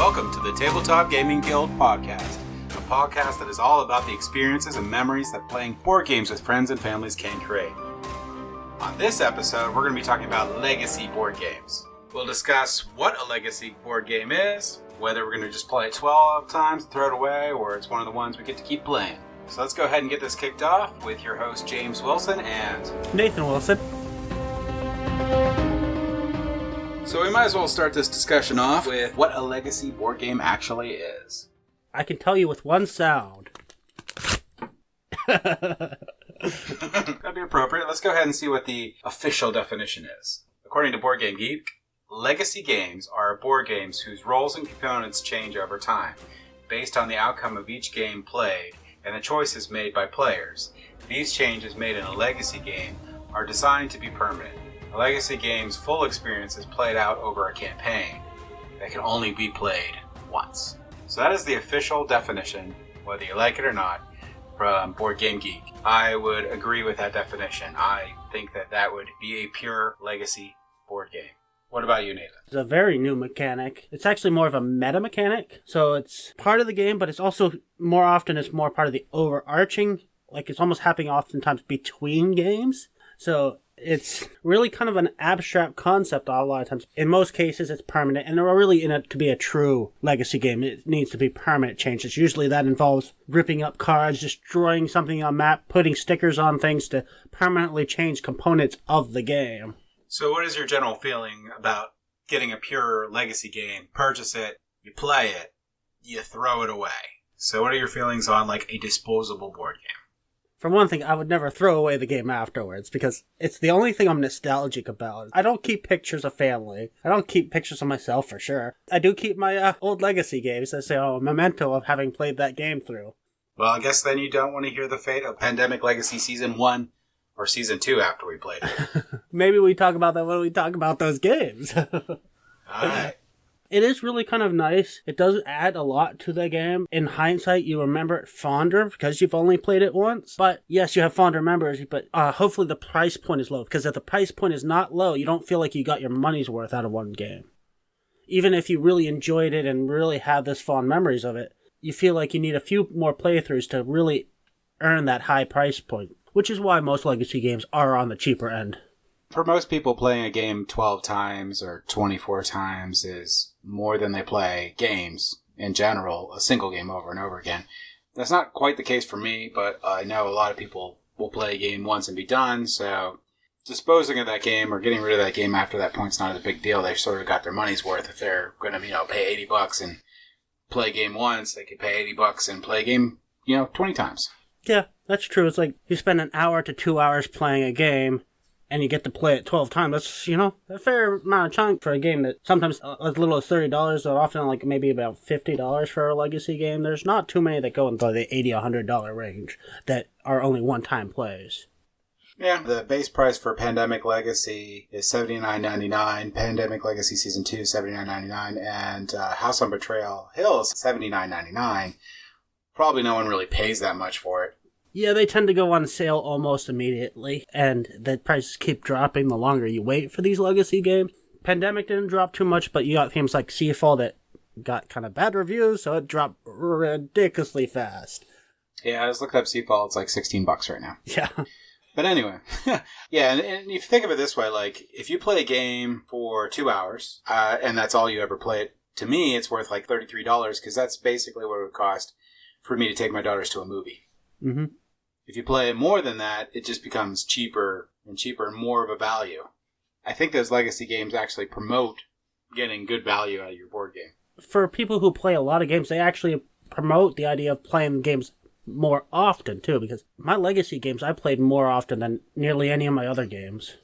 Welcome to the Tabletop Gaming Guild podcast, a podcast that is all about the experiences and memories that playing board games with friends and families can create. On this episode, we're going to be talking about legacy board games. We'll discuss what a legacy board game is, whether we're going to just play it 12 times and throw it away, or it's one of the ones we get to keep playing. So let's go ahead and get this kicked off with your host James Wilson and Nathan Wilson. So we might as well start this discussion off with what a legacy board game actually is. I can tell you with one sound. That'd be appropriate. Let's go ahead and see what the official definition is. According to Board Game Geek, legacy games are board games whose roles and components change over time, based on the outcome of each game played and the choices made by players. These changes made in a legacy game are designed to be permanent. A legacy game's full experience is played out over a campaign that can only be played once. So that is the official definition, whether you like it or not, from Board Game Geek. I would agree with that definition. I think that would be a pure legacy board game. What about you, Nathan? It's a very new mechanic. It's actually more of a meta mechanic. So it's part of the game, but it's also more often it's more part of the overarching. Like it's almost happening oftentimes between games. So it's really kind of an abstract concept a lot of times. In most cases, it's permanent. And really, in it to be a true legacy game, it needs to be permanent changes. Usually that involves ripping up cards, destroying something on map, putting stickers on things to permanently change components of the game. So what is your general feeling about getting a pure legacy game? Purchase it, you play it, you throw it away. So what are your feelings on like a disposable board game? For one thing, I would never throw away the game afterwards because it's the only thing I'm nostalgic about. I don't keep pictures of family. I don't keep pictures of myself for sure. I do keep my old legacy games as a memento of having played that game through. Well, I guess then you don't want to hear the fate of Pandemic Legacy Season 1 or Season 2 after we played it. Maybe we talk about that when we talk about those games. Alright. It is really kind of nice. It does add a lot to the game. In hindsight, you remember it fonder because you've only played it once. But yes, you have fonder memories, but hopefully the price point is low. Because if the price point is not low, you don't feel like you got your money's worth out of one game. Even if you really enjoyed it and really have this fond memories of it, you feel like you need a few more playthroughs to really earn that high price point. Which is why most legacy games are on the cheaper end. For most people, playing a game 12 times or 24 times is more than they play games in general, a single game over and over again. That's not quite the case for me, but I know a lot of people will play a game once and be done, so disposing of that game or getting rid of that game after that point's not a big deal. They've sort of got their money's worth. If they're going to, pay $80 and play a game once, they could pay $80 and play a game, 20 times. Yeah, that's true. It's like you spend an hour to 2 hours playing a game, and you get to play it 12 times. That's, a fair amount of time for a game that sometimes as little as $30, or often like maybe about $50 for a legacy game. There's not too many that go into the $80, $100 range that are only one-time plays. Yeah, the base price for Pandemic Legacy is $79.99, Pandemic Legacy Season 2 $79.99, and House on Betrayal Hill is $79.99. Probably no one really pays that much for it. Yeah, they tend to go on sale almost immediately, and the prices keep dropping the longer you wait for these legacy games. Pandemic didn't drop too much, but you got games like Seafall that got kind of bad reviews, so it dropped ridiculously fast. Yeah, I just looked up Seafall, it's like $16 right now. Yeah. But anyway, yeah, and if you think of it this way, like, if you play a game for 2 hours, and that's all you ever play it, to me, it's worth like $33, because that's basically what it would cost for me to take my daughters to a movie. Mm-hmm. If you play more than that, it just becomes cheaper and cheaper and more of a value. I think those legacy games actually promote getting good value out of your board game. For people who play a lot of games, they actually promote the idea of playing games more often, too, because my legacy games I played more often than nearly any of my other games.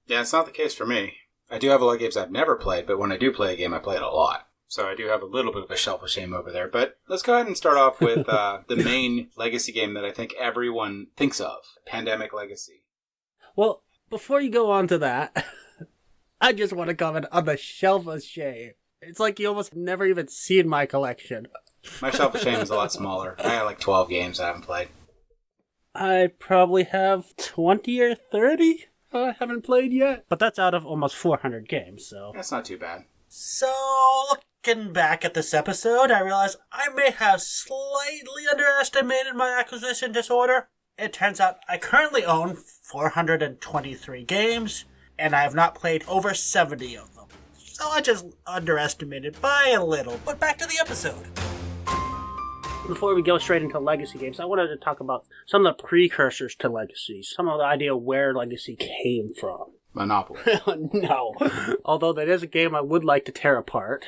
Yeah, it's not the case for me. I do have a lot of games I've never played, but when I do play a game, I play it a lot. So I do have a little bit of a shelf of shame over there. But let's go ahead and start off with the main legacy game that I think everyone thinks of, Pandemic Legacy. Well, before you go on to that, I just want to comment on the shelf of shame. It's like you almost never even seen my collection. My shelf of shame is a lot smaller. I have like 12 games I haven't played. I probably have 20 or 30 I haven't played yet. But that's out of almost 400 games, so... That's not too bad. So, looking back at this episode, I realized I may have slightly underestimated my acquisition disorder. It turns out I currently own 423 games, and I have not played over 70 of them. So I just underestimated by a little. But back to the episode. Before we go straight into Legacy games, I wanted to talk about some of the precursors to Legacy, some of the idea of where Legacy came from. Monopoly. No. Although that is a game I would like to tear apart.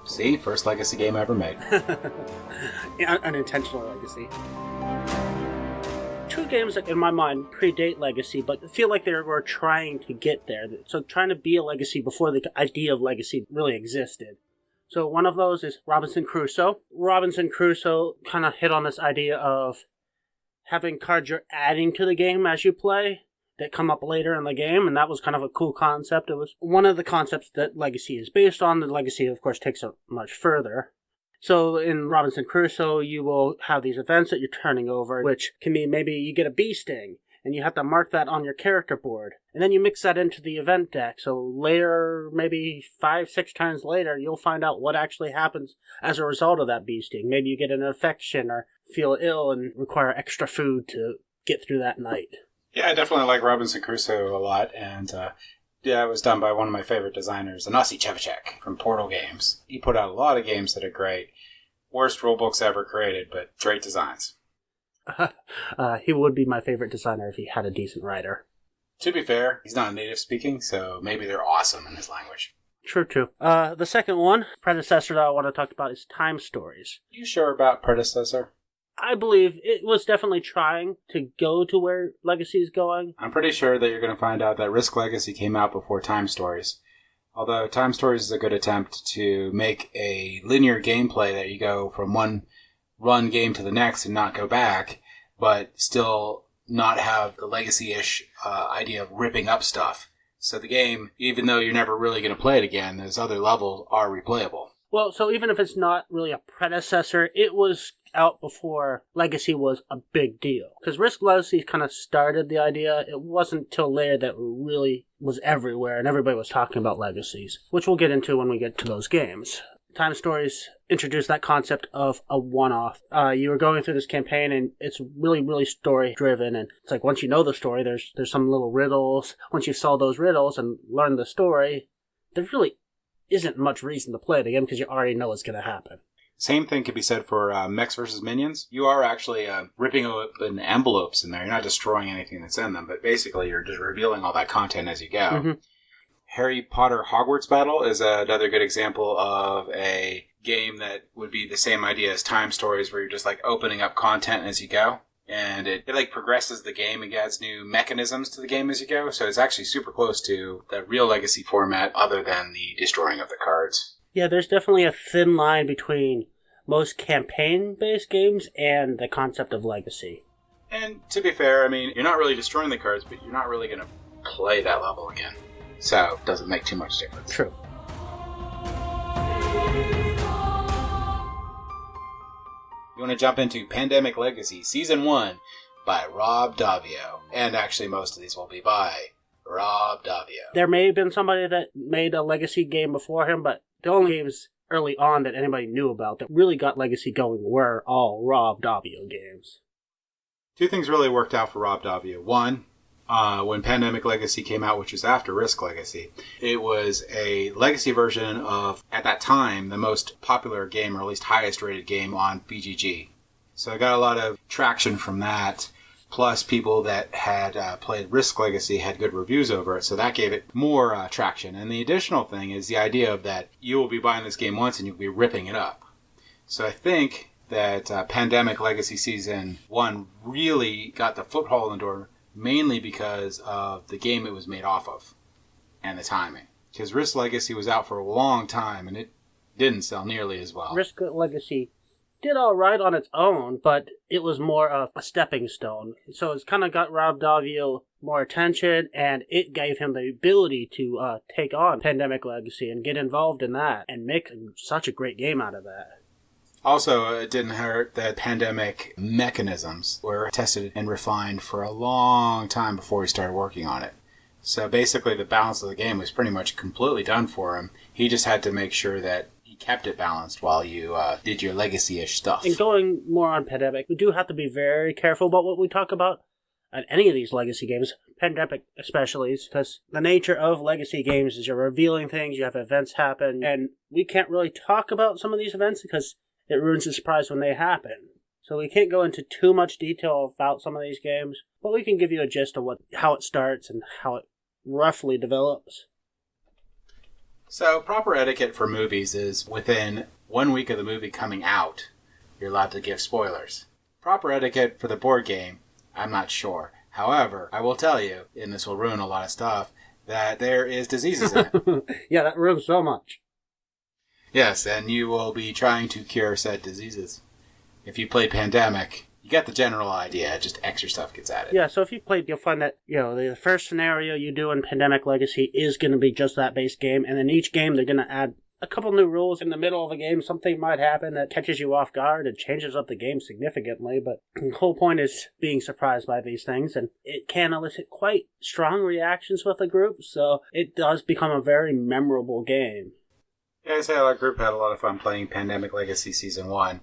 See? First Legacy game ever made. Unintentional Legacy. Two games that, in my mind, predate Legacy, but feel like they were trying to get there. So trying to be a Legacy before the idea of Legacy really existed. So one of those is Robinson Crusoe. Robinson Crusoe kind of hit on this idea of having cards you're adding to the game as you play that come up later in the game, and that was kind of a cool concept. It was one of the concepts that Legacy is based on. The Legacy, of course, takes it much further. So in Robinson Crusoe, you will have these events that you're turning over, which can be maybe you get a bee sting, and you have to mark that on your character board. And then you mix that into the event deck. So later, maybe 5-6 times later, you'll find out what actually happens as a result of that bee sting. Maybe you get an infection or feel ill and require extra food to get through that night. Yeah, I definitely like Robinson Crusoe a lot, and it was done by one of my favorite designers, Anasi Chevacek from Portal Games. He put out a lot of games that are great. Worst rulebooks ever created, but great designs. He would be my favorite designer if he had a decent writer. To be fair, he's not native speaking, so maybe they're awesome in his language. True. The second one, predecessor that I want to talk about, is Time Stories. You sure about predecessor? I believe it was definitely trying to go to where Legacy is going. I'm pretty sure that you're going to find out that Risk Legacy came out before Time Stories. Although Time Stories is a good attempt to make a linear gameplay that you go from one run game to the next and not go back, but still not have the Legacy-ish idea of ripping up stuff. So the game, even though you're never really going to play it again, those other levels are replayable. Well, so even if it's not really a predecessor, it was out before Legacy was a big deal. Because Risk Legacy kind of started the idea. It wasn't till later that it really was everywhere and everybody was talking about Legacies, which we'll get into when we get to those games. Time Stories introduced that concept of a one-off. You were going through this campaign and it's really, really story-driven, and it's like once you know the story, there's some little riddles. Once you solve those riddles and learn the story, there really isn't much reason to play it again because you already know what's going to happen. Same thing could be said for Mechs vs. Minions. You are actually ripping open envelopes in there. You're not destroying anything that's in them, but basically you're just revealing all that content as you go. Mm-hmm. Harry Potter Hogwarts Battle is another good example of a game that would be the same idea as Time Stories, where you're just like opening up content as you go. And it like progresses the game and adds new mechanisms to the game as you go. So it's actually super close to the real Legacy format other than the destroying of the cards. Yeah, there's definitely a thin line between most campaign-based games and the concept of Legacy. And to be fair, I mean, you're not really destroying the cards, but you're not really going to play that level again. So it doesn't make too much difference. True. You want to jump into Pandemic Legacy Season 1 by Rob Davi. And actually most of these will be by Rob Davi. There may have been somebody that made a Legacy game before him, but the only games early on that anybody knew about that really got Legacy going were all Rob Davi games. Two things really worked out for Rob Davi. One, when Pandemic Legacy came out, which was after Risk Legacy, it was a Legacy version of, at that time, the most popular game, or at least highest rated game on BGG. So I got a lot of traction from that. Plus, people that had played Risk Legacy had good reviews over it, so that gave it more traction. And the additional thing is the idea of that you will be buying this game once and you'll be ripping it up. So I think that Pandemic Legacy Season 1 really got the foothold in the door, mainly because of the game it was made off of and the timing. Because Risk Legacy was out for a long time and it didn't sell nearly as well. Risk Legacy did all right on its own, but it was more of a stepping stone. So it's kind of got Rob Davi more attention, and it gave him the ability to take on Pandemic Legacy and get involved in that and make such a great game out of that. Also, it didn't hurt that Pandemic mechanisms were tested and refined for a long time before he started working on it. So basically the balance of the game was pretty much completely done for him. He just had to make sure that he kept it balanced while you did your legacy-ish stuff. And going more on Pandemic, we do have to be very careful about what we talk about on any of these legacy games, Pandemic especially, because the nature of legacy games is you're revealing things, you have events happen, and we can't really talk about some of these events because it ruins the surprise when they happen. So we can't go into too much detail about some of these games, but we can give you a gist of how it starts and how it roughly develops. So proper etiquette for movies is within 1 week of the movie coming out, you're allowed to give spoilers. Proper etiquette for the board game, I'm not sure. However, I will tell you, and this will ruin a lot of stuff, that there is diseases in it. Yeah, that ruins so much. Yes, and you will be trying to cure said diseases. If you played Pandemic, you get the general idea, just extra stuff gets added. Yeah, so if you played, you'll find that, the first scenario you do in Pandemic Legacy is going to be just that base game, and in each game they're going to add a couple new rules in the middle of the game. Something might happen that catches you off guard and changes up the game significantly, but the whole point is being surprised by these things, and it can elicit quite strong reactions with a group, so it does become a very memorable game. Yeah, I'd say our group had a lot of fun playing Pandemic Legacy Season 1.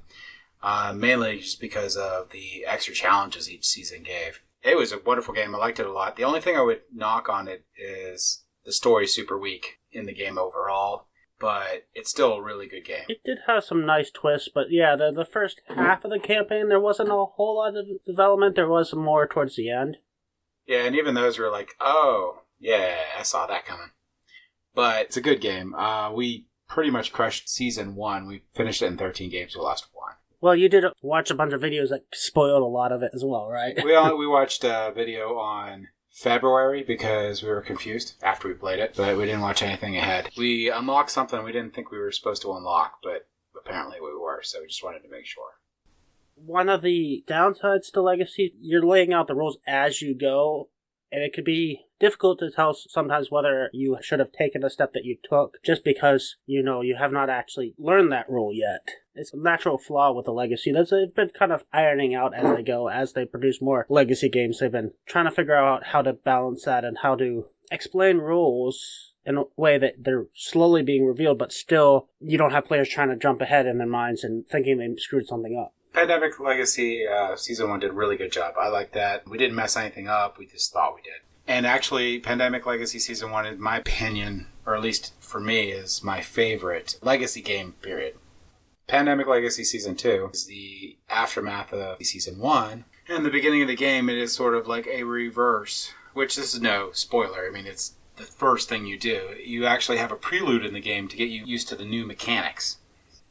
Mainly just because of the extra challenges each season gave. It was a wonderful game. I liked it a lot. The only thing I would knock on it is the story's super weak in the game overall, but it's still a really good game. It did have some nice twists, but yeah, the first half of the campaign, there wasn't a whole lot of development. There was more towards the end. Yeah, and even those were like, oh, yeah, I saw that coming. But it's a good game. We pretty much crushed Season 1. We finished it in 13 games. We lost 1. Well, you did watch a bunch of videos that spoiled a lot of it as well, right? We watched a video on February because we were confused after we played it, but we didn't watch anything ahead. We unlocked something we didn't think we were supposed to unlock, but apparently we were, so we just wanted to make sure. One of the downsides to Legacy, you're laying out the rules as you go, and it could be difficult to tell sometimes whether you should have taken a step that you took just because, you have not actually learned that rule yet. It's a natural flaw with the Legacy. They've been kind of ironing out as they go. As they produce more Legacy games, they've been trying to figure out how to balance that and how to explain rules in a way that they're slowly being revealed, but still you don't have players trying to jump ahead in their minds and thinking they screwed something up. Pandemic Legacy Season 1 did a really good job. I like that. We didn't mess anything up. We just thought we did. And actually, Pandemic Legacy Season 1, in my opinion, or at least for me, is my favorite Legacy game, period. Pandemic Legacy Season 2 is the aftermath of Season 1. And the beginning of the game, it is sort of like a reverse, which this is no spoiler. I mean, it's the first thing you do. You actually have a prelude in the game to get you used to the new mechanics.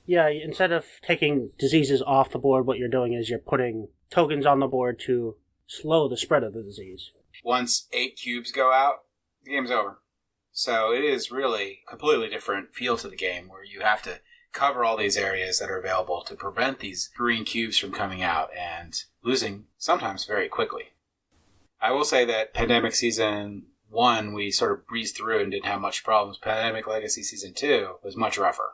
Yeah, instead of taking diseases off the board, what you're doing is you're putting tokens on the board to slow the spread of the disease. Once 8 cubes go out, the game's over. So it is really a completely different feel to the game where you have to cover all these areas that are available to prevent these green cubes from coming out and losing sometimes very quickly. I will say that Pandemic Season 1 we sort of breezed through and didn't have much problems. Pandemic Legacy Season 2 was much rougher.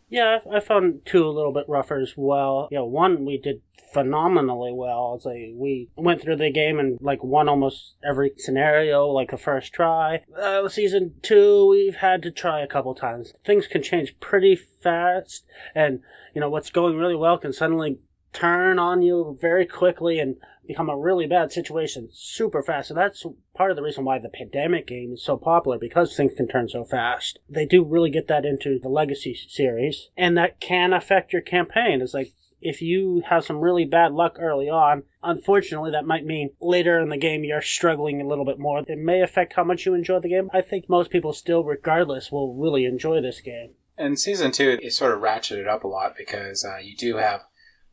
Yeah, I found 2 a little bit rougher as well. 1 we did phenomenally well. It's like we went through the game and won almost every scenario the first try. Season 2 we've had to try a couple times. Things can change pretty fast, and what's going really well can suddenly turn on you very quickly and become a really bad situation super fast. And that's part of the reason why the Pandemic game is so popular, because things can turn so fast. They do really get that into the Legacy series, and that can affect your campaign. It's like, if you have some really bad luck early on, unfortunately that might mean later in the game you're struggling a little bit more. It may affect how much you enjoy the game. I think most people still, regardless, will really enjoy this game. And Season 2, it sort of ratcheted up a lot because you do have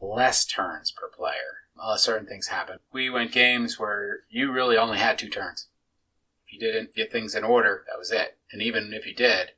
less turns per player, unless certain things happen. We went games where you really only had 2 turns. If you didn't get things in order, that was it. And even if you did,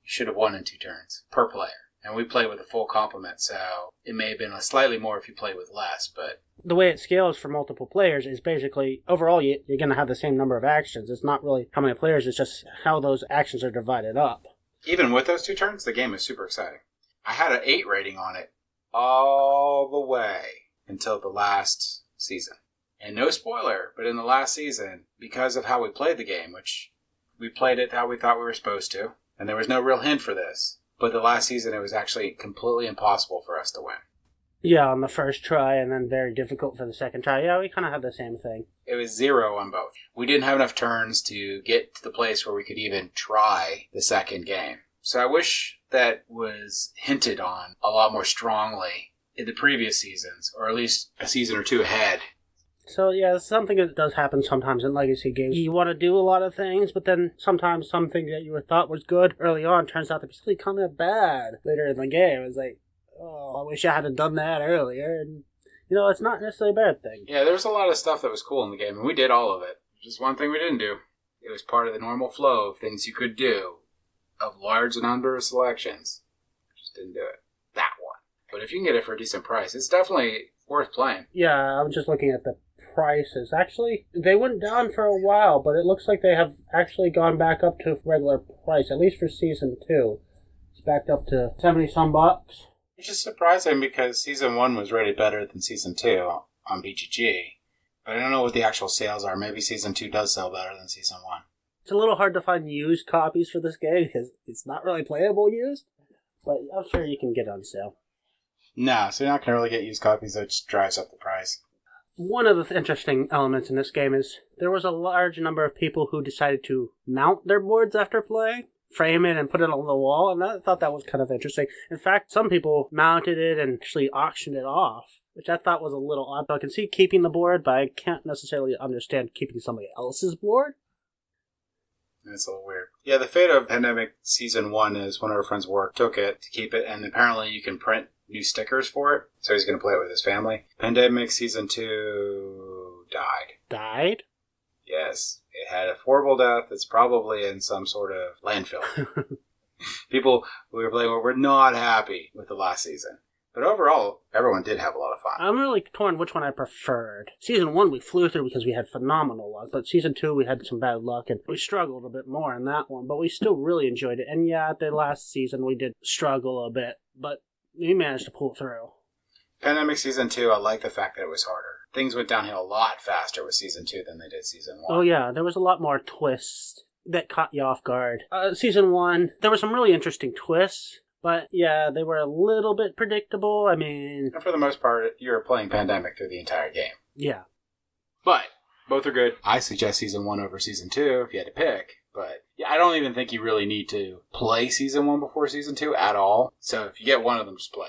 you should have won in 2 turns per player. And we played with a full complement, so it may have been slightly more if you played with less, but... The way it scales for multiple players is basically, overall, you're going to have the same number of actions. It's not really how many players, it's just how those actions are divided up. Even with those 2 turns, the game is super exciting. I had an 8 rating on it all the way until the last season. And no spoiler, but in the last season, because of how we played the game, which we played it how we thought we were supposed to, and there was no real hint for this, but the last season it was actually completely impossible for us to win. Yeah, on the first try, and then very difficult for the second try. Yeah, we kind of had the same thing. It was 0 on both. We didn't have enough turns to get to the place where we could even try the second game. So I wish that was hinted on a lot more strongly in the previous seasons, or at least a season or two ahead. So yeah, it's something that does happen sometimes in Legacy games. You want to do a lot of things, but then sometimes something that you thought was good early on turns out to be really kind of bad later in the game. It's like, oh, I wish I hadn't done that earlier. And, it's not necessarily a bad thing. Yeah, there was a lot of stuff that was cool in the game, and we did all of it. Just one thing we didn't do. It was part of the normal flow of things you could do, of large number of selections. Just didn't do it. That one. But if you can get it for a decent price, it's definitely worth playing. Yeah, I'm just looking at the prices. Actually, they went down for a while, but it looks like they have actually gone back up to regular price, at least for Season 2. It's backed up to 70-some bucks. Which is surprising because Season 1 was rated better than Season 2 on BGG. But I don't know what the actual sales are. Maybe Season 2 does sell better than Season 1. It's a little hard to find used copies for this game because it's not really playable used, but I'm sure you can get on sale. No, so you're not going to really get used copies. That just drives up the price. One of the interesting elements in this game is there was a large number of people who decided to mount their boards after playing, frame it and put it on the wall, and I thought that was kind of interesting. In fact, some people mounted it and actually auctioned it off, which I thought was a little odd. I can see keeping the board, but I can't necessarily understand keeping somebody else's board. That's a little weird. Yeah, the fate of Pandemic Season 1 is one of our friends' work took it to keep it, and apparently you can print new stickers for it, so he's going to play it with his family. Pandemic Season 2 died. Died? Yes. It had a horrible death. It's probably in some sort of landfill. People we were playing were not happy with the last season. But overall, everyone did have a lot of fun. I'm really torn which one I preferred. Season 1 we flew through because we had phenomenal luck, but Season 2 we had some bad luck, and we struggled a bit more in that one, but we still really enjoyed it. And yeah, the last season we did struggle a bit, but we managed to pull it through. Pandemic Season 2, I like the fact that it was harder. Things went downhill a lot faster with Season 2 than they did Season 1. Oh yeah, there was a lot more twists that caught you off guard. Season 1, there were some really interesting twists, but yeah, they were a little bit predictable. I mean... And for the most part, you were playing Pandemic through the entire game. Yeah. But both are good. I suggest Season 1 over Season 2 if you had to pick. But yeah, I don't even think you really need to play Season 1 before Season 2 at all. So if you get one of them, just play.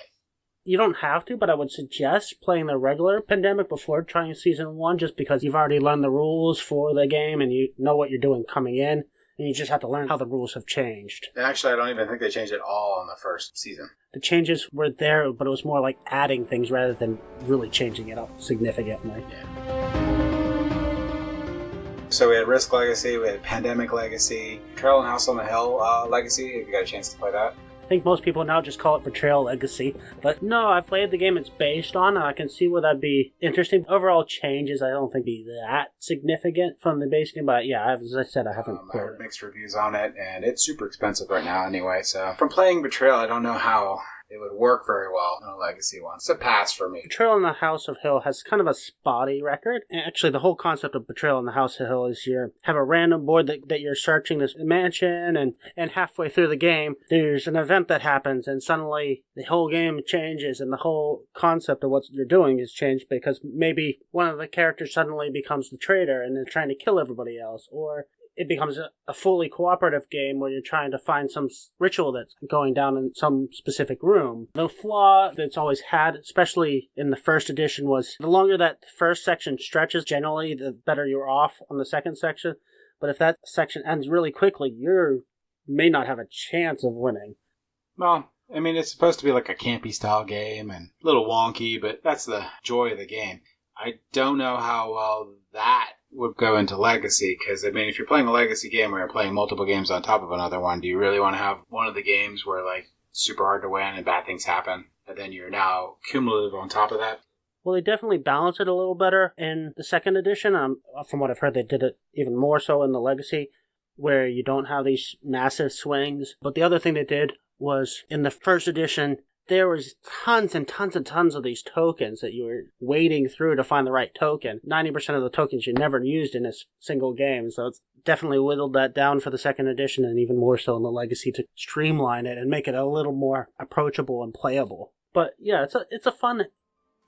You don't have to, but I would suggest playing the regular Pandemic before trying Season 1, just because you've already learned the rules for the game and you know what you're doing coming in, and you just have to learn how the rules have changed. And actually, I don't even think they changed it all on the first season. The changes were there, but it was more like adding things rather than really changing it up significantly. Yeah. So we had Risk Legacy, we had Pandemic Legacy, Betrayal and House on the Hill Legacy, if you got a chance to play that. I think most people now just call it Betrayal Legacy, but no, I played the game it's based on, and I can see where that'd be interesting. Overall changes, I don't think be that significant from the base game, but yeah, as I said, I haven't I played heard it. mixed reviews on it, and it's super expensive right now anyway, so from playing Betrayal, I don't know how it would work very well in a Legacy one. It's a pass for me. Betrayal in the House of Hill has kind of a spotty record. And actually, the whole concept of Betrayal in the House of Hill is you have a random board that you're searching this mansion, and halfway through the game, there's an event that happens, and suddenly the whole game changes, and the whole concept of what you're doing is changed because maybe one of the characters suddenly becomes the traitor and they're trying to kill everybody else, or it becomes a fully cooperative game where you're trying to find some ritual that's going down in some specific room. The flaw that's always had, especially in the first edition, was the longer that first section stretches, generally, the better you're off on the second section. But if that section ends really quickly, you may not have a chance of winning. Well, I mean, it's supposed to be like a campy style game and a little wonky, but that's the joy of the game. I don't know how well that would go into Legacy, because, I mean, if you're playing a Legacy game where you're playing multiple games on top of another one, do you really want to have one of the games where, like, super hard to win and bad things happen, and then you're now cumulative on top of that? Well, they definitely balance it a little better in the second edition. From what I've heard, they did it even more so in the Legacy, where you don't have these massive swings. But the other thing they did was, in the first edition, there was tons and tons and tons of these tokens that you were wading through to find the right token. 90% of the tokens you never used in a single game, so it's definitely whittled that down for the second edition, and even more so in the Legacy to streamline it and make it a little more approachable and playable. But yeah, it's a fun,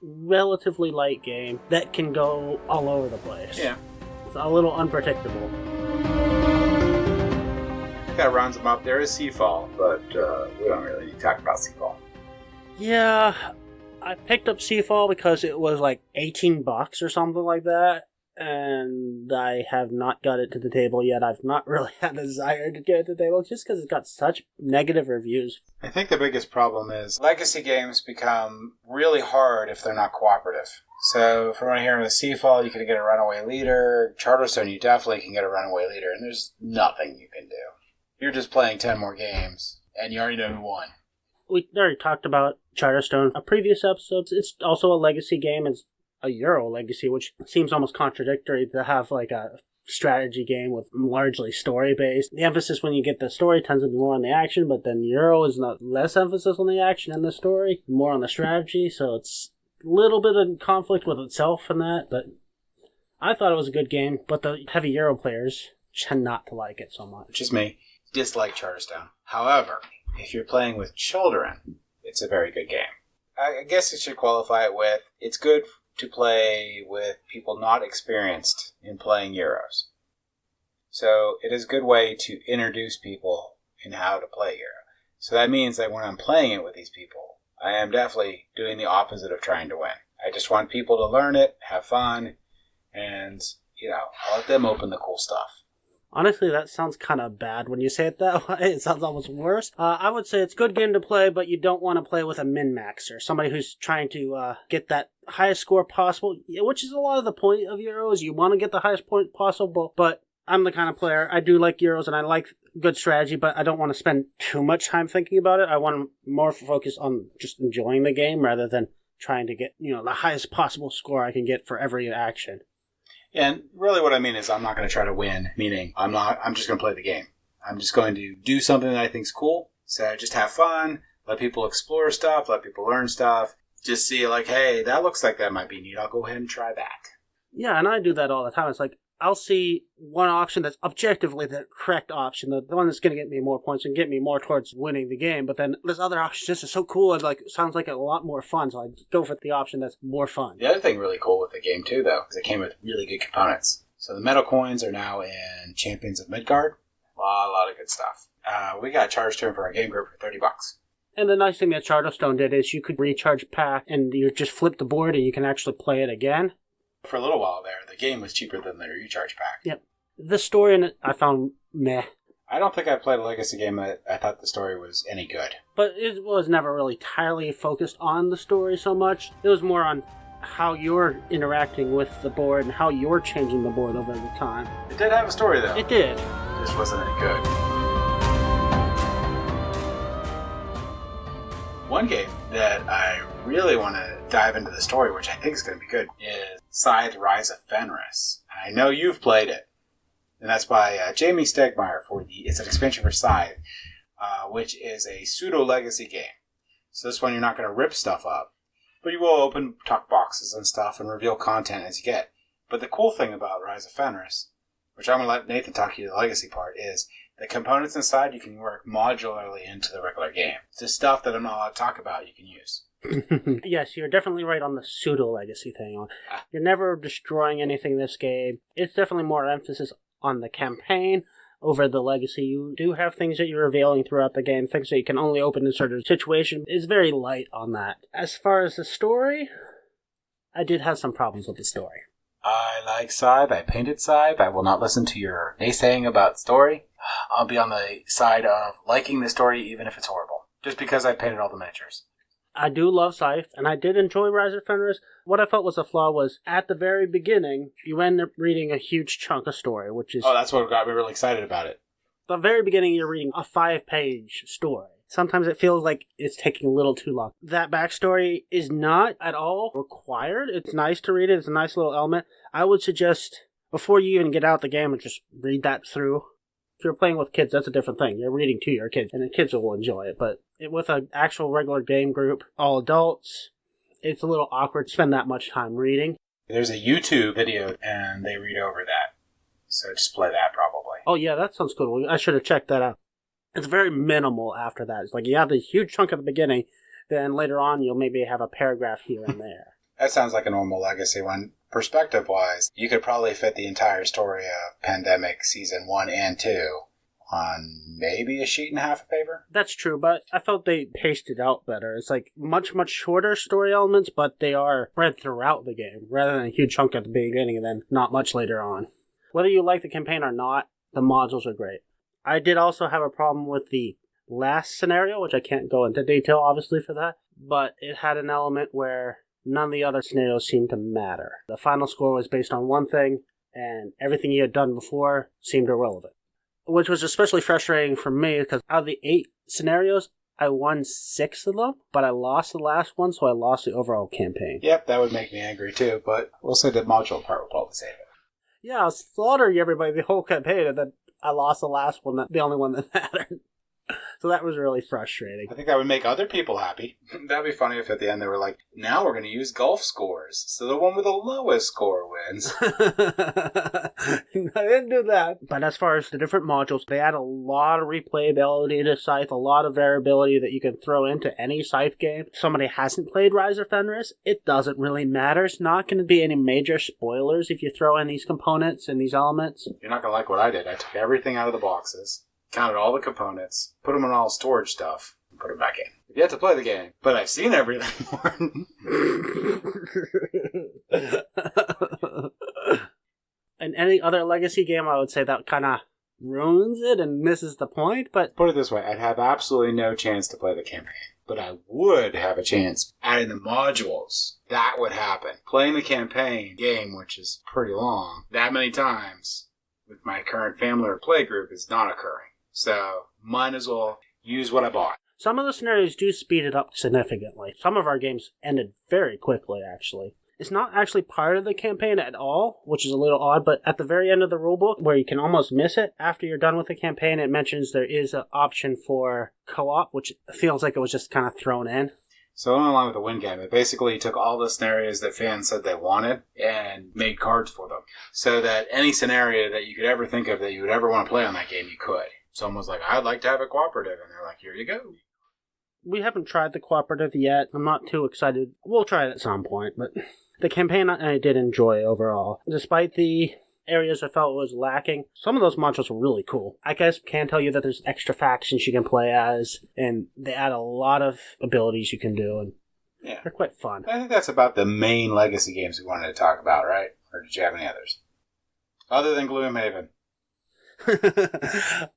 relatively light game that can go all over the place. Yeah. It's a little unpredictable. That rounds them up. There is Seafall, but we don't really need to talk about Seafall. Yeah, I picked up Seafall because it was like $18 or something like that, and I have not got it to the table yet. I've not really had a desire to get it to the table just because it's got such negative reviews. I think the biggest problem is legacy games become really hard if they're not cooperative. So from what I hear with Seafall, you can get a runaway leader. Charterstone, you definitely can get a runaway leader, and there's nothing you can do. You're just playing 10 more games, and you already know who won. We already talked about Charterstone in previous episodes. It's also a legacy game. It's a Euro legacy, which seems almost contradictory to have like a strategy game with largely story-based. The emphasis when you get the story tends to be more on the action, but then Euro is not less emphasis on the action and the story, more on the strategy, so it's a little bit in conflict with itself in that, but I thought it was a good game, but the heavy Euro players tend not to like it so much. Which is me. Dislike Charterstone. However, if you're playing with children, it's a very good game. I guess I should qualify it with, it's good to play with people not experienced in playing Euros. So it is a good way to introduce people in how to play Euro. So that means that when I'm playing it with these people, I am definitely doing the opposite of trying to win. I just want people to learn it, have fun, and, I'll let them open the cool stuff. Honestly, that sounds kind of bad when you say it that way. It sounds almost worse. I would say it's a good game to play, but you don't want to play with a min-maxer. Somebody who's trying to get that highest score possible, which is a lot of the point of Euros. You want to get the highest point possible, but I'm the kind of player, I do like Euros and I like good strategy, but I don't want to spend too much time thinking about it. I want to more focus on just enjoying the game rather than trying to get, the highest possible score I can get for every action. And really what I mean is I'm not going to try to win, meaning I'm just going to play the game. I'm just going to do something that I think is cool. So just have fun, let people explore stuff, let people learn stuff. Just see like, hey, that looks like that might be neat. I'll go ahead and try that. Yeah, and I do that all the time. It's like, I'll see one option that's objectively the correct option, the one that's going to get me more points and get me more towards winning the game. But then this other option just is so cool, it sounds like a lot more fun, so I go for the option that's more fun. The other thing really cool with the game, too, though, is it came with really good components. So the metal coins are now in Champions of Midgard. A lot of good stuff. We got a Charterstone for our game group for $30. And the nice thing that Charterstone did is you could recharge pack, and you just flip the board and you can actually play it again. For a little while there, the game was cheaper than the recharge pack. Yep. The story in it, I found meh. I don't think I played a Legacy game that I thought the story was any good. But it was never really entirely focused on the story so much. It was more on how you're interacting with the board and how you're changing the board over the time. It did have a story, though. It did. It just wasn't any good. One game that I really want to dive into the story, which I think is going to be good, is Scythe: Rise of Fenris. I know you've played it, and that's by Jamie Stegmaier it's an expansion for Scythe, which is a pseudo-legacy game. So this one you're not going to rip stuff up, but you will open tuck boxes and stuff and reveal content as you get. But the cool thing about Rise of Fenris, which I'm going to let Nathan talk to you the legacy part, is the components inside you can work modularly into the regular game. It's the stuff that I'm not allowed to talk about you can use. Yes, you're definitely right on the pseudo-legacy thing. You're never destroying anything in this game. It's definitely more emphasis on the campaign over the legacy. You do have things that you're revealing throughout the game, things that you can only open in certain situations. It's very light on that. As far as the story, I did have some problems with the story. I like Scythe. I painted Scythe. I will not listen to your naysaying about story. I'll be on the side of liking the story even if it's horrible, just because I painted all the miniatures. I do love Scythe, and I did enjoy Rise of Fenris. What I felt was a flaw was, at the very beginning, you end up reading a huge chunk of story, which is... Oh, that's what got me really excited about it. The very beginning, you're reading a 5-page story. Sometimes it feels like it's taking a little too long. That backstory is not at all required. It's nice to read it. It's a nice little element. I would suggest, before you even get out the game, just read that through. If you're playing with kids, that's a different thing. You're reading to your kids, and the kids will enjoy it. But with an actual regular game group, all adults, it's a little awkward to spend that much time reading. There's a YouTube video, and they read over that. So just play that, probably. Oh, yeah, that sounds cool. I should have checked that out. It's very minimal after that. It's like you have this huge chunk at the beginning, then later on you'll maybe have a paragraph here and there. That sounds like a normal Legacy one. Perspective-wise, you could probably fit the entire story of Pandemic Season 1 and 2 on maybe a sheet and a half of paper. That's true, but I felt they paced it out better. It's like much shorter story elements, but they are spread throughout the game, rather than a huge chunk at the beginning and then not much later on. Whether you like the campaign or not, the modules are great. I did also have a problem with the last scenario, which I can't go into detail, obviously, for that, but it had an element where none of the other scenarios seemed to matter. The final score was based on one thing, and everything you had done before seemed irrelevant. Which was especially frustrating for me, because out of the 8 scenarios, I won 6 of them, but I lost the last one, so I lost the overall campaign. Yep, that would make me angry too, but we'll say the module part will probably save it. Yeah, I was slaughtering everybody the whole campaign, and then I lost the last one, the only one that mattered. So that was really frustrating. I think that would make other people happy. That'd be funny if at the end they were like, now we're going to use golf scores. So the one with the lowest score wins. I didn't do that. But as far as the different modules, they add a lot of replayability to Scythe, a lot of variability that you can throw into any Scythe game. If somebody hasn't played Rise of Fenris, it doesn't really matter. It's not going to be any major spoilers if you throw in these components and these elements. You're not going to like what I did. I took everything out of the boxes, counted all the components, put them in all storage stuff, and put them back in. You've yet to play the game, but I've seen everything more. In any other Legacy game, I would say that kind of ruins it and misses the point, but... Put it this way, I'd have absolutely no chance to play the campaign, but I would have a chance adding the modules. That would happen. Playing the campaign game, which is pretty long, that many times with my current family or play group is not occurring. So, might as well use what I bought. Some of the scenarios do speed it up significantly. Some of our games ended very quickly, actually. It's not actually part of the campaign at all, which is a little odd, but at the very end of the rulebook, where you can almost miss it, after you're done with the campaign, it mentions there is an option for co-op, which feels like it was just kind of thrown in. So, along with the win game, it basically took all the scenarios that fans said they wanted and made cards for them. So that any scenario that you could ever think of that you would ever want to play on that game, you could. Someone was like, I'd like to have a cooperative. And they're like, here you go. We haven't tried the cooperative yet. I'm not too excited. We'll try it at some point, but the campaign I did enjoy overall. Despite the areas I felt was lacking, some of those modules were really cool. I guess can tell you that there's extra factions you can play as, and they add a lot of abilities you can do, and yeah, they're quite fun. I think that's about the main Legacy games we wanted to talk about, right? Or did you have any others? Other than Gloomhaven.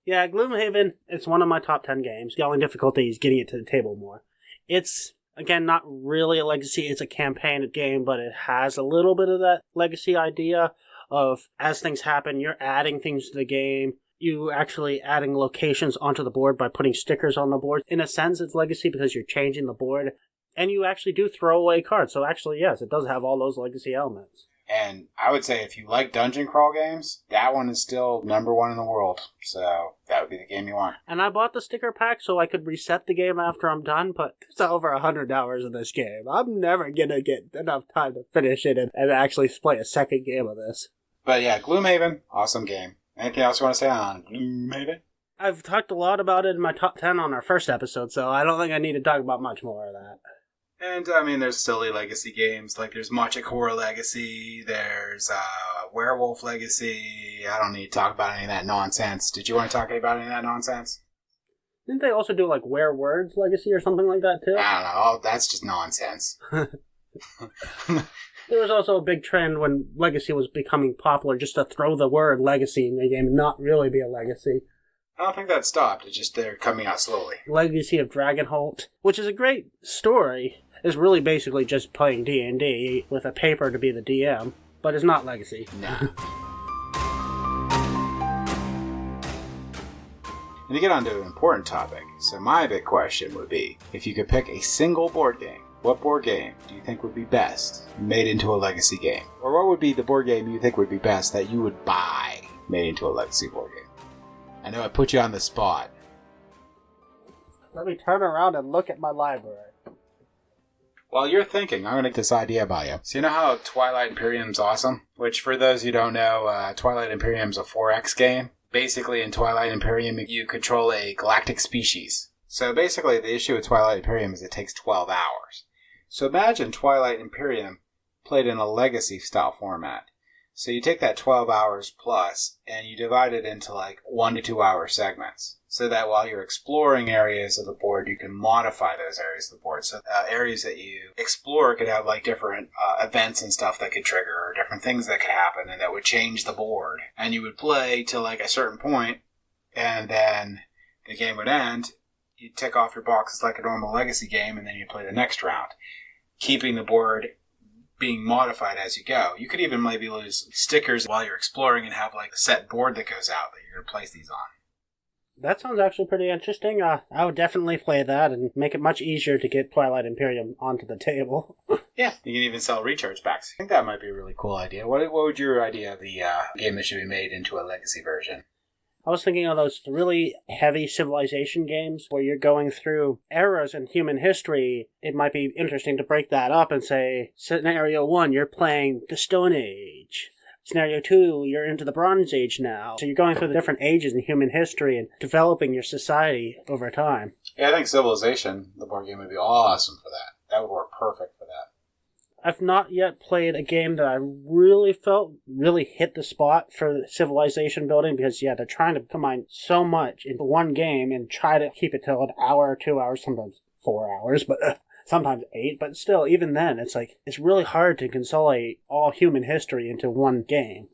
Yeah, Gloomhaven, it's one of my top 10 games. The only difficulty is getting it to the table more. It's, again, not really a Legacy. It's a campaign game, but it has a little bit of that Legacy idea of, as things happen, you're adding things to the game. You actually adding locations onto the board by putting stickers on the board. In a sense, it's Legacy because you're changing the board. And you actually do throw away cards. So actually, yes, it does have all those Legacy elements. And I would say if you like dungeon crawl games, that one is still number 1 in the world. So that would be the game you want. And I bought the sticker pack so I could reset the game after I'm done, but it's over 100 hours in this game. I'm never going to get enough time to finish it and actually play a second game of this. But yeah, Gloomhaven, awesome game. Anything else you want to say on Gloomhaven? I've talked a lot about it in my top 10 on our first episode, so I don't think I need to talk about much more of that. And, I mean, there's silly Legacy games, like there's Magic Horror Legacy, there's Werewolf Legacy. I don't need to talk about any of that nonsense. Did you want to talk about any of that nonsense? Didn't they also do, like, Werewords Legacy or something like that, too? I don't know. That's just nonsense. There was also a big trend when Legacy was becoming popular just to throw the word Legacy in the game and not really be a Legacy. I don't think that stopped. It's just they're coming out slowly. Legacy of Dragonholt, which is a great story, is really basically just playing D&D with a paper to be the DM, but it's not Legacy. No. And to get on to an important topic, so my big question would be, if you could pick a single board game, what board game do you think would be best made into a Legacy game? Or what would be the board game you think would be best that you would buy made into a Legacy board game? I know I put you on the spot. Let me turn around and look at my library. While you're thinking, I'm going to get this idea about you. So you know how Twilight Imperium's awesome? Which, for those who don't know, Twilight Imperium's a 4X game. Basically, in Twilight Imperium, you control a galactic species. So basically, the issue with Twilight Imperium is it takes 12 hours. So imagine Twilight Imperium played in a legacy-style format. So you take that 12 hours plus, and you divide it into like 1 to 2 hour segments. So that while you're exploring areas of the board, you can modify those areas of the board. So areas that you explore could have like different events and stuff that could trigger, or different things that could happen, and that would change the board. And you would play to like a certain point, and then the game would end. You'd tick off your boxes like a normal legacy game, and then you play the next round, keeping the board being modified as you go. You could even maybe lose stickers while you're exploring and have like a set board that goes out that you're going to place these on. That sounds actually pretty interesting. I would definitely play that and make it much easier to get Twilight Imperium onto the table. Yeah, you can even sell recharge packs. I think that might be a really cool idea. What would your idea of the game that should be made into a legacy version? I was thinking of those really heavy civilization games where you're going through eras in human history. It might be interesting to break that up and say, Scenario 1, you're playing the Stone Age. Scenario 2, you're into the Bronze Age now. So you're going through the different ages in human history and developing your society over time. Yeah, I think Civilization, the board game, would be awesome for that. That would work perfect for that. I've not yet played a game that I really felt really hit the spot for civilization building because, yeah, they're trying to combine so much into one game and try to keep it to an hour or 2 hours, sometimes 4 hours, but sometimes 8. But still, even then, it's really hard to consolidate all human history into one game.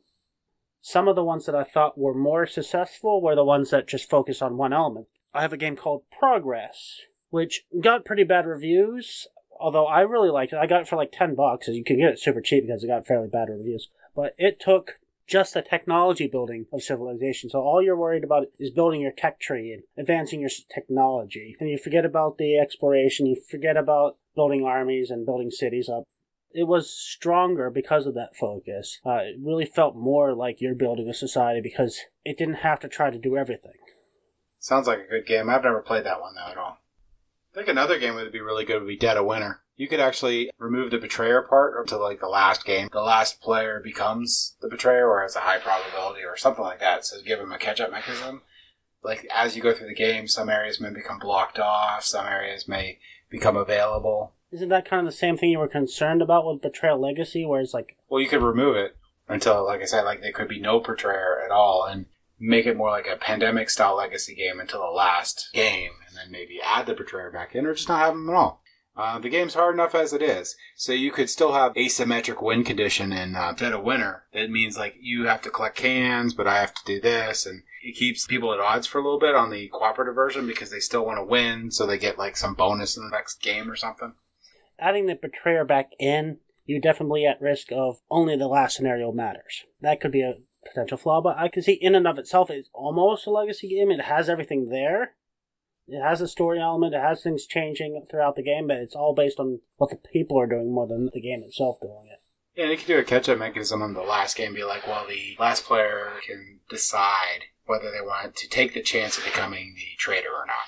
Some of the ones that I thought were more successful were the ones that just focus on one element. I have a game called Progress, which got pretty bad reviews. Although I really liked it. I got it for like $10, and you can get it super cheap because it got fairly bad reviews. But it took just the technology building of civilization. So all you're worried about is building your tech tree and advancing your technology. And you forget about the exploration. You forget about building armies and building cities up. It was stronger because of that focus. It really felt more like you're building a society because it didn't have to try to do everything. Sounds like a good game. I've never played that one, though, at all. I think another game that would be really good would be Dead of Winter. You could actually remove the betrayer part or to like the last game. The last player becomes the betrayer or has a high probability or something like that. So give them a catch-up mechanism. Like as you go through the game, some areas may become blocked off. Some areas may become available. Isn't that kind of the same thing you were concerned about with Betrayal Legacy where it's like... Well, you could remove it until, like I said, like there could be no betrayer at all and make it more like a pandemic-style legacy game until the last game, and then maybe add the betrayer back in, or just not have them at all. The game's hard enough as it is, so you could still have asymmetric win condition in Dead of Winter. It means like you have to collect cans, but I have to do this, and it keeps people at odds for a little bit on the cooperative version because they still want to win, so they get like some bonus in the next game or something. Adding the betrayer back in, you're definitely at risk of only the last scenario matters. That could be a potential flaw, but I can see in and of itself it's almost a legacy game. It has everything there. It has a story element. It has things changing throughout the game, but it's all based on what the people are doing more than the game itself doing it. Yeah, and you can do a catch-up mechanism on the last game. Be like, well, the last player can decide whether they want to take the chance of becoming the traitor or not,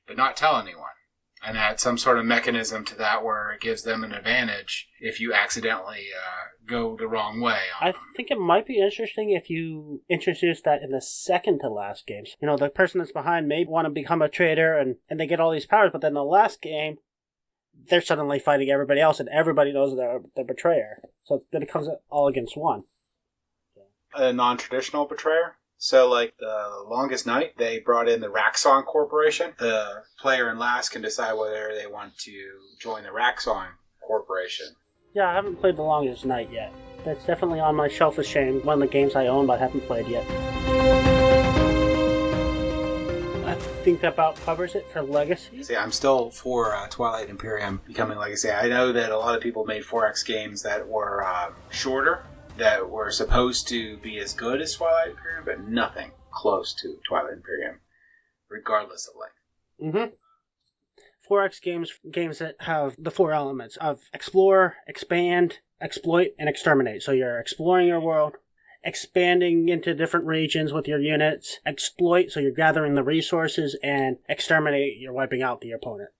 but not tell anyone. And add some sort of mechanism to that where it gives them an advantage if you accidentally go the wrong way. I think it might be interesting if you introduce that in the second to last games. You know, the person that's behind may want to become a traitor and they get all these powers, but then the last game, they're suddenly fighting everybody else and everybody knows they're the betrayer. So it becomes all against one. A non-traditional betrayer? So, like, the Longest Night, they brought in the Raxon Corporation. The player in last can decide whether they want to join the Raxon Corporation. Yeah, I haven't played The Longest Night yet. That's definitely on my shelf of shame. One of the games I own but haven't played yet. I think that about covers it for Legacy. See, I'm still for Twilight Imperium becoming Legacy. I know that a lot of people made 4X games that were shorter, that were supposed to be as good as Twilight Imperium, but nothing close to Twilight Imperium, regardless of length. Mm-hmm. 4X games that have the 4 elements of explore, expand, exploit, and exterminate. So you're exploring your world, expanding into different regions with your units, exploit, so you're gathering the resources, and exterminate, you're wiping out the opponent.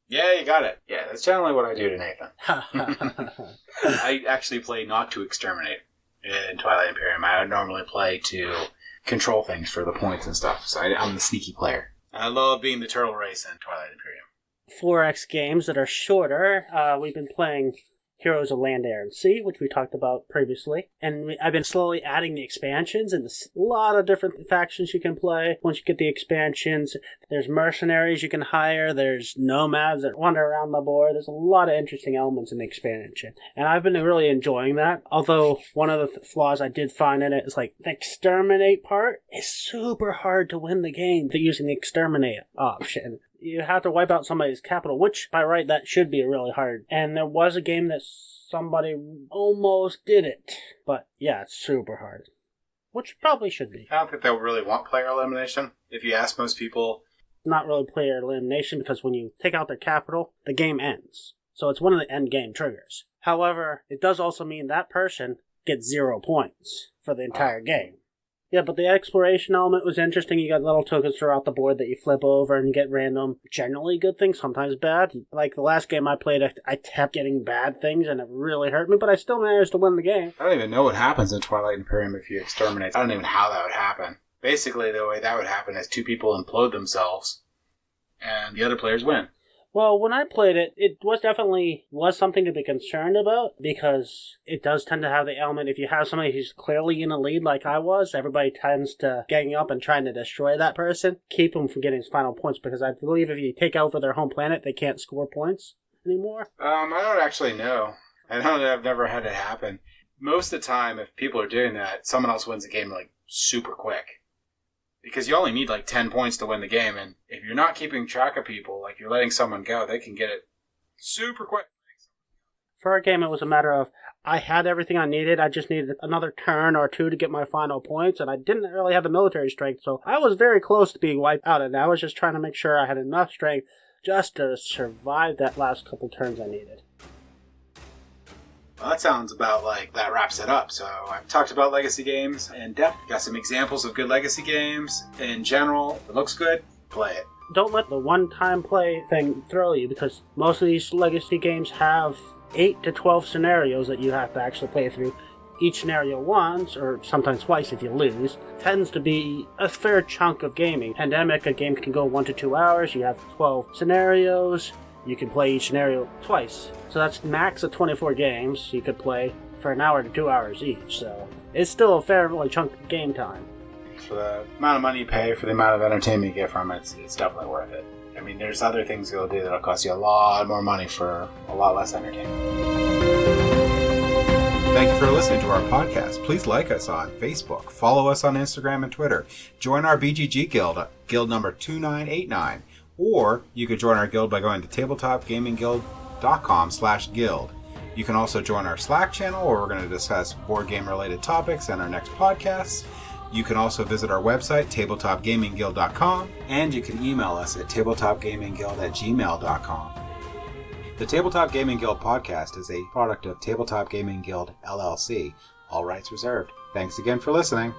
Yeah, you got it. Yeah, that's generally what I do to Nathan. I actually play not to exterminate in Twilight Imperium. I would normally play to control things for the points and stuff. So I'm the sneaky player. I love being the turtle race in Twilight Imperium. 4X games that are shorter. We've been playing Heroes of Land, Air, and Sea, which we talked about previously. And I've been slowly adding the expansions, and there's a lot of different factions you can play. Once you get the expansions, there's mercenaries you can hire, there's nomads that wander around the board. There's a lot of interesting elements in the expansion. And I've been really enjoying that. Although, one of the flaws I did find in it is like, the exterminate part is super hard to win the game using the exterminate option. You have to wipe out somebody's capital, which, by right, that should be really hard. And there was a game that somebody almost did it. But, yeah, it's super hard. Which probably should be. I don't think they'll really want player elimination. If you ask most people... Not really player elimination, because when you take out their capital, the game ends. So it's one of the end game triggers. However, it does also mean that person gets 0 points for the entire game. Yeah, but the exploration element was interesting. You got little tokens throughout the board that you flip over and you get random, generally good things, sometimes bad. Like the last game I played, I kept getting bad things and it really hurt me, but I still managed to win the game. I don't even know what happens in Twilight Imperium if you exterminate. I don't even know how that would happen. Basically, the way that would happen is 2 people implode themselves and the other players win. Well, when I played it, it was something to be concerned about, because it does tend to have the element, if you have somebody who's clearly in a lead like I was, everybody tends to gang up and trying to destroy that person, keep them from getting his final points, because I believe if you take over their home planet, they can't score points anymore. I don't actually know. I've never had it happen. Most of the time, if people are doing that, someone else wins the game like super quick. Because you only need like 10 points to win the game, and if you're not keeping track of people, like you're letting someone go, they can get it super quick. For our game, it was a matter of, I had everything I needed, I just needed another turn or 2 to get my final points, and I didn't really have the military strength, so I was very close to being wiped out, and I was just trying to make sure I had enough strength just to survive that last couple turns I needed. Well, that sounds about like that wraps it up. So I've talked about legacy games in depth. Got some examples of good legacy games. In general, if it looks good, play it. Don't let the one-time play thing throw you, because most of these legacy games have 8 to 12 scenarios that you have to actually play through. Each scenario once, or sometimes twice if you lose, tends to be a fair chunk of gaming. Pandemic, a game can go 1 to 2 hours. You have 12 scenarios. You can play each scenario twice. So that's max of 24 games you could play for an hour to 2 hours each. So it's still a fairly chunk of game time. For the amount of money you pay, for the amount of entertainment you get from it, it's definitely worth it. I mean, there's other things you'll do that'll cost you a lot more money for a lot less entertainment. Thank you for listening to our podcast. Please like us on Facebook, follow us on Instagram and Twitter, join our BGG Guild, guild number 2989. Or you could join our guild by going to tabletopgamingguild.com/guild. You can also join our Slack channel where we're going to discuss board game related topics in our next podcasts. You can also visit our website, tabletopgamingguild.com, and you can email us at tabletopgamingguild@gmail.com. The Tabletop Gaming Guild podcast is a product of Tabletop Gaming Guild, LLC. All rights reserved. Thanks again for listening.